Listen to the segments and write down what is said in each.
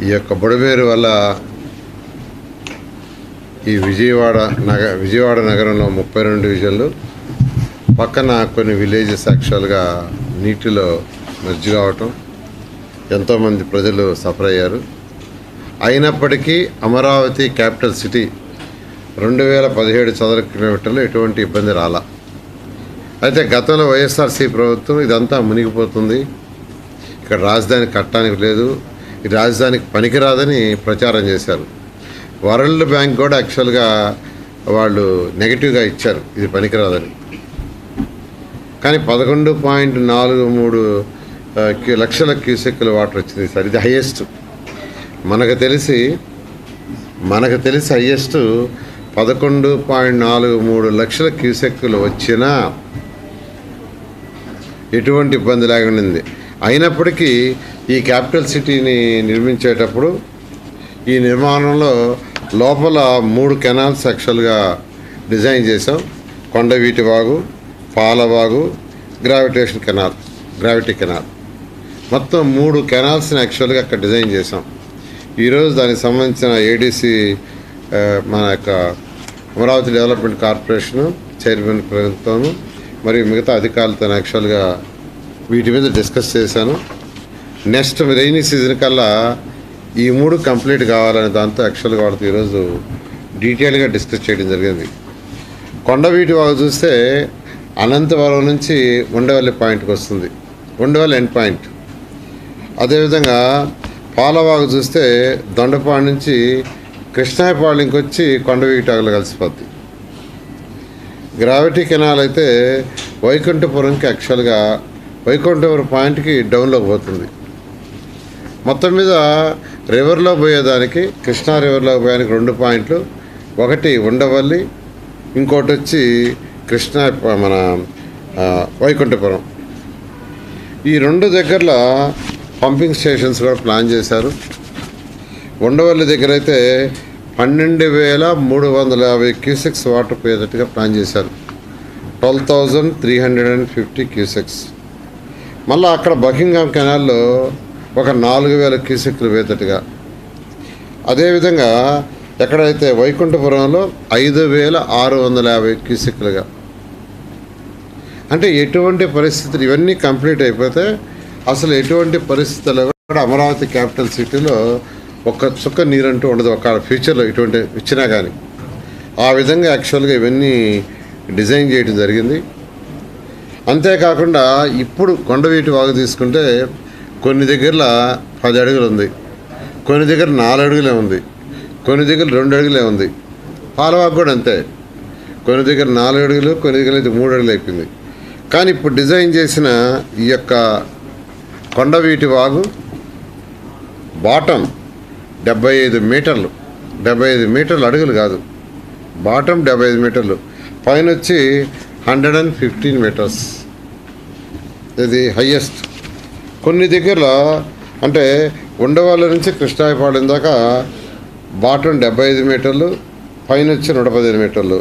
ఈ యొక్క బుడమేరు వల్ల ఈ విజయవాడ నగరంలో 32 డివిజన్లు పక్కన కొన్ని విలేజెస్ యాక్చువల్గా నీటిలో మెర్జ్ కావటం, ఎంతోమంది ప్రజలు సఫర్ అయ్యారు. అయినప్పటికీ అమరావతి క్యాపిటల్ సిటీ 2017 చదరపు కిలోమీటర్లు ఎటువంటి ఇబ్బంది రాలా. అయితే గతంలో వైఎస్ఆర్సీ ప్రభుత్వం ఇదంతా మునిగిపోతుంది, ఇక్కడ రాజధాని కట్టడానికి లేదు, ఈ రాజధానికి పనికిరాదని ప్రచారం చేశారు. వరల్డ్ బ్యాంక్ కూడా యాక్చువల్గా వాళ్ళు నెగిటివ్గా ఇచ్చారు, ఇది పనికిరాదని. కానీ 11.43 లక్షల క్యూసెక్కుల వాటర్ వచ్చింది సార్. ఇది హైయెస్ట్ మనకు తెలిసి హైయెస్ట్ 11.43 లక్షల క్యూసెక్కులు వచ్చినా ఎటువంటి ఇబ్బంది లేకుండా. అయినప్పటికీ ఈ క్యాపిటల్ సిటీని నిర్మించేటప్పుడు ఈ నిర్మాణంలో లోపల 3 కెనాల్స్ యాక్చువల్గా డిజైన్ చేసాం. కొండవీటి వాగు, పాలవాగు, గ్రావిటీ కెనాల్ మొత్తం 3 కెనాల్స్ని యాక్చువల్గా అక్కడ డిజైన్ చేసాం. ఈరోజు దానికి సంబంధించిన ఏడీసీ మన యొక్క అమరావతి డెవలప్మెంట్ కార్పొరేషను చైర్మన్ ప్రభుత్వము మరియు మిగతా అధికారులతో యాక్చువల్గా వీటి మీద డిస్కస్ చేశాను. నెక్స్ట్ రైనీ సీజన్ కల్లా ఈ 3 కంప్లీట్ కావాలనే దాంతో యాక్చువల్గా వాళ్ళతో ఈరోజు డీటెయిల్గా డిస్కస్ చేయడం జరిగింది. కొండవీటి వాగు చూస్తే అనంతవరం నుంచి ఉండవల్లి పాయింట్కి వస్తుంది, ఉండవల్లి ఎండ్ పాయింట్. అదేవిధంగా పాలవాగు చూస్తే దొండపాడు నుంచి కృష్ణాయపాళెంకి వచ్చి కొండవీటి వాగులో కలిసిపోద్ది. గ్రావిటీ కెనాల్ అయితే వైకుంఠపురంకి యాక్చువల్గా వైకుంఠపురం పాయింట్కి డౌన్లోకి పోతుంది. మొత్తం మీద రివర్లో పోయేదానికి, కృష్ణా రివర్లో పోయేదానికి 2 పాయింట్లు, ఒకటి ఉండవల్లి, ఇంకోటి వచ్చి కృష్ణా మన వైకుంఠపురం. ఈ 2 దగ్గరలో పంపింగ్ స్టేషన్స్ కూడా ప్లాన్ చేశారు. ఉండవల్లి దగ్గర అయితే 12,350 క్యూసెక్స్ వాటర్ పోయేటట్టుగా ప్లాన్ చేశారు, 12,350 క్యూసెక్స్. మళ్ళీ అక్కడ బకింగ్హామ్ కెనాల్లో ఒక 4,000 క్యూసెక్లు పోయేటట్టుగా. అదేవిధంగా ఎక్కడైతే వైకుంఠపురంలో 5,650 క్యూసెక్లుగా. అంటే ఎటువంటి పరిస్థితులు ఇవన్నీ కంప్లీట్ అయిపోతే అసలు ఎటువంటి పరిస్థితుల్లో కూడా అమరావతి క్యాపిటల్ సిటీలో ఒక్క చుక్క నీరంటూ ఉండదు, ఒక ఫ్యూచర్లో ఇటువంటి ఇచ్చినా కానీ. ఆ విధంగా యాక్చువల్గా ఇవన్నీ డిజైన్ చేయడం జరిగింది. అంతేకాకుండా ఇప్పుడు కొండవీటి వాగు తీసుకుంటే కొన్ని దగ్గరలో 10 అడుగులు ఉంది, కొన్ని దగ్గర 4 అడుగులే ఉంది, కొన్ని దగ్గర 2 అడుగులే ఉంది. పాలవాగు కూడా అంతే, కొన్ని దగ్గర 4 అడుగులు, కొన్ని దగ్గర అయితే 3 అడుగులు అయిపోయింది. కానీ ఇప్పుడు డిజైన్ చేసిన ఈ యొక్క కొండవీటి వాగు బాటం 75 మీటర్లు, 75 మీటర్లు అడుగులు కాదు, బాటం 75 మీటర్లు, పైన వచ్చి 115 మీటర్స్. ఇది హయ్యెస్ట్. కొన్ని దగ్గరలో అంటే ఉండవల్లి నుంచి కృష్ణాయపాలెం దాకా బాటం 75 మీటర్లు, పైన వచ్చి 115 మీటర్లు.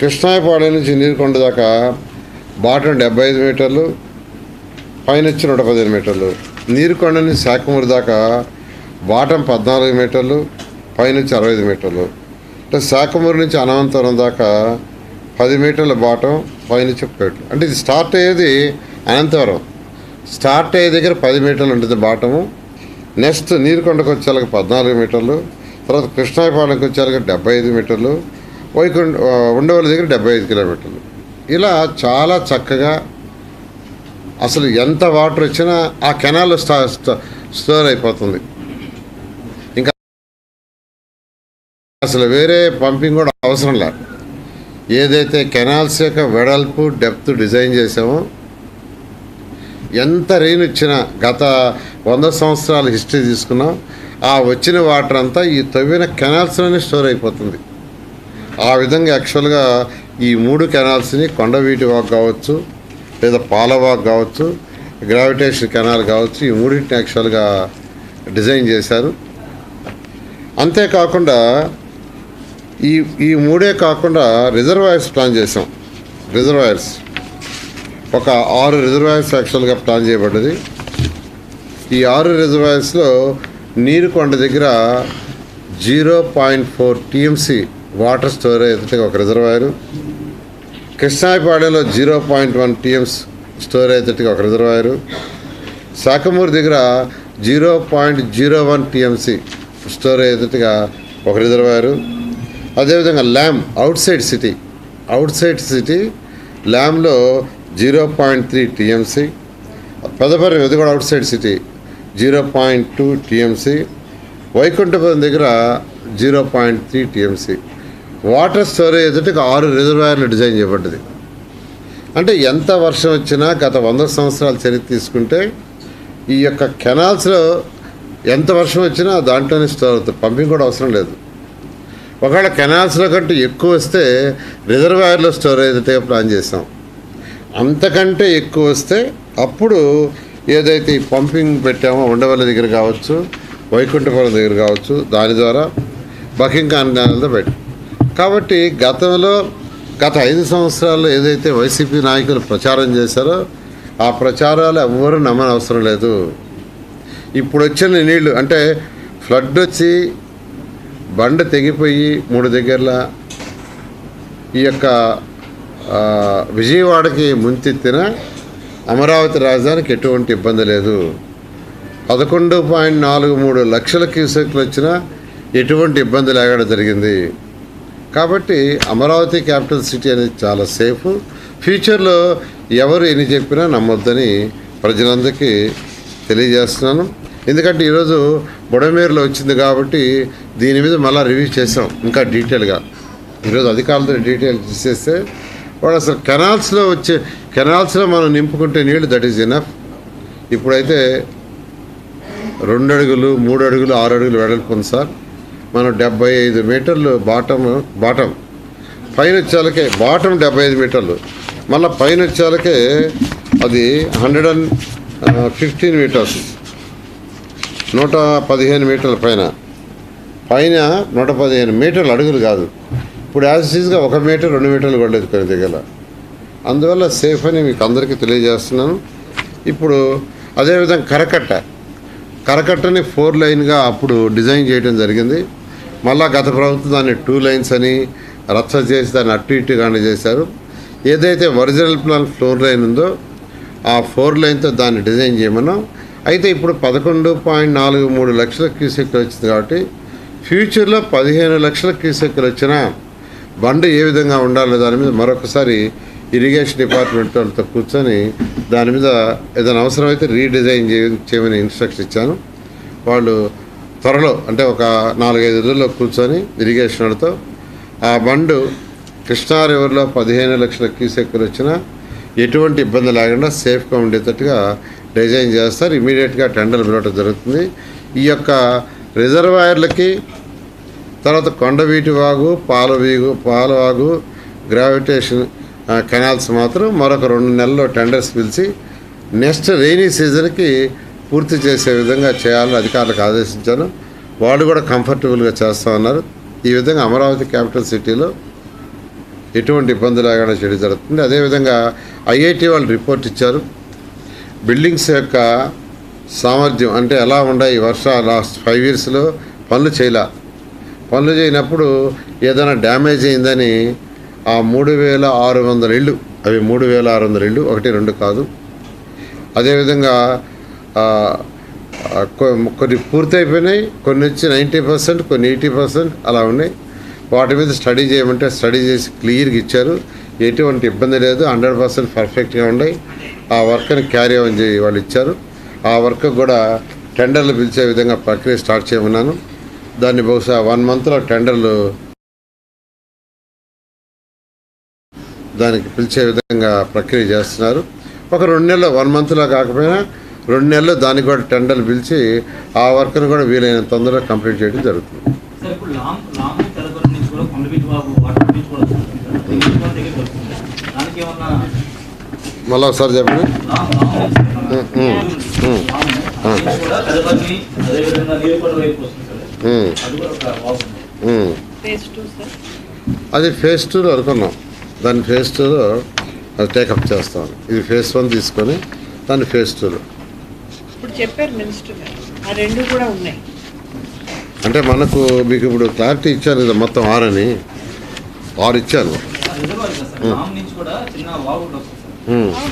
కృష్ణాయపాలెం నుంచి నీరుకొండ దాకా బాటం 75 మీటర్లు, పైన వచ్చి 115 మీటర్లు. నీరుకొండ నుంచి శాఖమూరు దాకా బాటం 14 మీటర్లు, పైన వచ్చి 65 మీటర్లు. అంటే శాఖమూరు నుంచి అనంతపురం దాకా 10 మీటర్ల బాటం, పైన వచ్చి 1 అంటే ఇది స్టార్ట్ అయ్యేది అనంతపురం, స్టార్ట్ అయ్యే దగ్గర 10 మీటర్లు ఉంటుంది బాటము. నెక్స్ట్ నీరుకొండకు వచ్చేళ్ళకి 14 మీటర్లు, తర్వాత కృష్ణాయపాలెంకి వచ్చేళ్ళకి 75 మీటర్లు, ఉండవల్లి దగ్గర 75 కిలోమీటర్లు. ఇలా చాలా చక్కగా అసలు ఎంత వాటర్ వచ్చినా ఆ కెనాల్లో స్టోర్ అయిపోతుంది. ఇంకా అసలు వేరే పంపింగ్ కూడా అవసరం లేదు. ఏదైతే కెనాల్స్ యొక్క వెడల్పు డెప్త్ డిజైన్ చేసామో, ఎంత రెయిన్ వచ్చినా గత 100 సంవత్సరాల హిస్టరీ తీసుకున్నాం, ఆ వచ్చిన వాటర్ అంతా ఈ తవ్విన కెనాల్స్లోనే స్టోర్ అయిపోతుంది. ఆ విధంగా యాక్చువల్గా ఈ 3 కెనాల్స్ని కొండవీటి వాగు కావచ్చు, లేదా పాలవాగు కావచ్చు, గ్రావిటేషన్ కెనాల్ కావచ్చు, ఈ 3టిని యాక్చువల్గా డిజైన్ చేశారు. అంతేకాకుండా ఈ 3 కాకుండా రిజర్వాయర్స్ ప్లాన్ చేసాం. రిజర్వాయర్స్ ఒక 6 రిజర్వాయర్స్ యాక్చువల్గా ప్లాన్ చేయబడ్డది. ఈ 6 రిజర్వాయర్స్లో నీరుకొండ దగ్గర 0.4 టీఎంసీ వాటర్ స్టోరేజ్ ఒక రిజర్వాయరు, కృష్ణాయపాడెంలో 0.1 టీఎంస్ స్టోరేజ్ ఒక రిజర్వాయరు, శాఖమూరు దగ్గర 0.01 టీఎంసీ స్టోరేజ్ ఒక రిజర్వాయరు. అదేవిధంగా ల్యామ్ అవుట్ సైడ్ సిటీ ల్యామ్లో 0.3 టీఎంసీ, పెదపర్రి ఇది కూడా outside city 0.2 TMC, Vaikunthapuram దగ్గర 0.3 టీఎంసీ. వాటర్ స్టోరేజ్ 6 రిజర్వాయర్లు డిజైన్ చేయబడ్డది. అంటే ఎంత వర్షం వచ్చినా గత 100 సంవత్సరాల చరిత్ర తీసుకుంటే ఈ యొక్క కెనాల్స్లో ఎంత వర్షం వచ్చినా దాంట్లోనే స్టోర్ అవుతుంది, పంపింగ్ కూడా అవసరం లేదు. ఒకవేళ కెనాల్స్లో కంటే ఎక్కువ వస్తే రిజర్వాయర్లో స్టోరేజ్ ప్లాన్ చేస్తాం. అంతకంటే ఎక్కువ వస్తే అప్పుడు ఏదైతే ఈ పంపింగ్ పెట్టామో ఉండవల్లి దగ్గర కావచ్చు, వైకుంఠపురం దగ్గర కావచ్చు, దాని ద్వారా బకింగ్హామ్ కెనాల్తో పెట్టాం. కాబట్టి గత 5 సంవత్సరాల్లో ఏదైతే వైసీపీ నాయకులు ప్రచారం చేశారో ఆ ప్రచారాలు ఎవ్వరూ నమ్మని అవసరం లేదు. ఇప్పుడు వచ్చిన నీళ్లు అంటే ఫ్లడ్ వచ్చి బండ తెగిపోయి 3 దగ్గరల ఈ యొక్క విజయవాడకి ముంచెత్తిన అమరావతి రాజధానికి ఎటువంటి ఇబ్బంది లేదు. 11.43 లక్షల క్యూసెక్లు వచ్చినా ఎటువంటి ఇబ్బంది లేకుండా జరిగింది. కాబట్టి అమరావతి క్యాపిటల్ సిటీ అనేది చాలా సేఫ్. ఫ్యూచర్లో ఎవరు ఎన్ని చెప్పినా నమ్మొద్దని ప్రజలందరికీ తెలియజేస్తున్నాను. ఎందుకంటే ఈరోజు బుడమేరులో వచ్చింది కాబట్టి దీని మీద మళ్ళీ రివ్యూ చేసాం ఇంకా డీటెయిల్గా. ఈరోజు అధికారులతో డీటెయిల్ చేసేస్తే వాడు అసలు కెనాల్స్లో మనం నింపుకుంటే నీళ్ళు దట్ ఈజ్ ఎనఫ్. ఇప్పుడైతే 2 అడుగులు 3 అడుగులు 6 అడుగులు వెడల్పు ఉంది సార్. మనం 75 మీటర్లు బాటం పైన వచ్చేలకే బాటం 75 మీటర్లు, మళ్ళీ పైన వచ్చేలకే అది 115 మీటర్స్, 115 మీటర్ల పైన 115 మీటర్లు అడుగులు కాదు. ఇప్పుడు యాజ్గా 1 మీటర్ 2 మీటర్లు కొట్టలేదు కొన్ని దగ్గర. అందువల్ల సేఫ్ అని మీకు అందరికీ తెలియజేస్తున్నాను. ఇప్పుడు అదేవిధంగా కరకట్టని 4 లైన్గా అప్పుడు డిజైన్ చేయడం జరిగింది. మళ్ళా గత ప్రభుత్వం దాన్ని 2 లైన్స్ అని రచ్చ చేసి దాన్ని అటు ఇటుగానే చేశారు. ఏదైతే ఒరిజినల్ ప్లాన్ 4 లైన్ ఉందో ఆ 4 లైన్తో దాన్ని డిజైన్ చేయమన్నాం. అయితే ఇప్పుడు 11.43 లక్షల క్యూసెక్లు వచ్చింది కాబట్టి ఫ్యూచర్లో 15 లక్షల క్యూసెక్లు వచ్చినా బండి ఏ విధంగా ఉండాలో దాని మీద మరొకసారి ఇరిగేషన్ డిపార్ట్మెంట్ వాళ్ళతో కూర్చొని దాని మీద ఏదైనా అవసరమైతే రీడిజైన్ చేయమని ఇన్స్ట్రక్షన్ ఇచ్చాను. వాళ్ళు త్వరలో అంటే ఒక 4-5 రోజుల్లో కూర్చొని ఇరిగేషన్ వాళ్ళతో ఆ బండు కృష్ణా రివర్లో 15 లక్షల క్యూసెక్లు వచ్చినా ఎటువంటి ఇబ్బంది లేకుండా సేఫ్గా ఉండేటట్టుగా డిజైన్ చేస్తారు. ఇమీడియట్గా టెండర్లు పిలవడం జరుగుతుంది. ఈ యొక్క రిజర్వాయర్లకి తర్వాత కొండవీటి వాగు పాలవాగు గ్రావిటేషన్ కెనాల్స్ మాత్రం మరొక 2 నెలల్లో టెండర్స్ పిలిచి నెక్స్ట్ రెయినీ సీజన్కి పూర్తి చేసే విధంగా చేయాలని అధికారులకు ఆదేశించాను. వాళ్ళు కూడా కంఫర్టబుల్గా చేస్తామన్నారు. ఈ విధంగా అమరావతి క్యాపిటల్ సిటీలో ఎటువంటి ఇబ్బంది లేకుండా చేయడం జరుగుతుంది. అదేవిధంగా ఐఐటి వాళ్ళు రిపోర్ట్ ఇచ్చారు. బిల్డింగ్స్ యొక్క సామర్థ్యం అంటే ఎలా ఉన్నాయి, లాస్ట్ 5 ఇయర్స్లో పనులు చేయనప్పుడు ఏదైనా డ్యామేజ్ అయిందని ఆ 3,600 ఇళ్ళు, అవి 3,600 ఇళ్ళు, 1-2 కాదు. అదేవిధంగా కొన్ని పూర్తయిపోయినాయి, కొన్ని వచ్చి 90%, కొన్ని 80% అలా ఉన్నాయి. వాటి మీద స్టడీ చేయమంటే స్టడీ చేసి క్లియర్గా ఇచ్చారు. ఎటువంటి ఇబ్బంది లేదు, 100% పర్ఫెక్ట్గా ఉన్నాయి. ఆ వర్క్ని క్యారీ ఆన్ చేయి వాళ్ళు ఇచ్చారు. ఆ వర్క్ కూడా టెండర్లు పిలిచే విధంగా ప్రక్రియ స్టార్ట్ చేయమన్నాను. దాన్ని బహుశా 1 మంత్లో టెండర్లు దానికి పిలిచే విధంగా ప్రక్రియ చేస్తున్నారు. ఒక 2 నెలలు 1 మంత్లో కాకపోయినా 2 నెలలు దానికి కూడా టెండర్లు పిలిచి ఆ వర్క్ను కూడా వీలైనంత తొందరగా కంప్లీట్ చేయడం జరుగుతుంది. మళ్ళీ ఒకసారి చెప్పండి. అది ఫేజ్ 2లో అనుకున్నాం. దాన్ని ఫేజ్ 2లో టేకప్ చేస్తాం. ఇది ఫేజ్ 1 తీసుకొని దాన్ని ఫేజ్ 2లో ఇప్పుడు చెప్పారు మినిస్టర్ గారు. ఆ 2 కూడా ఉన్నాయి. అంటే మనకు మీకు ఇప్పుడు క్లారిటీ ఇచ్చాను కదా మొత్తం 6 అని 6 ఇచ్చాను. రిజర్వాయర్ కదా సార్, నుంచి కూడా చిన్న వాగు వస్తుంది సార్.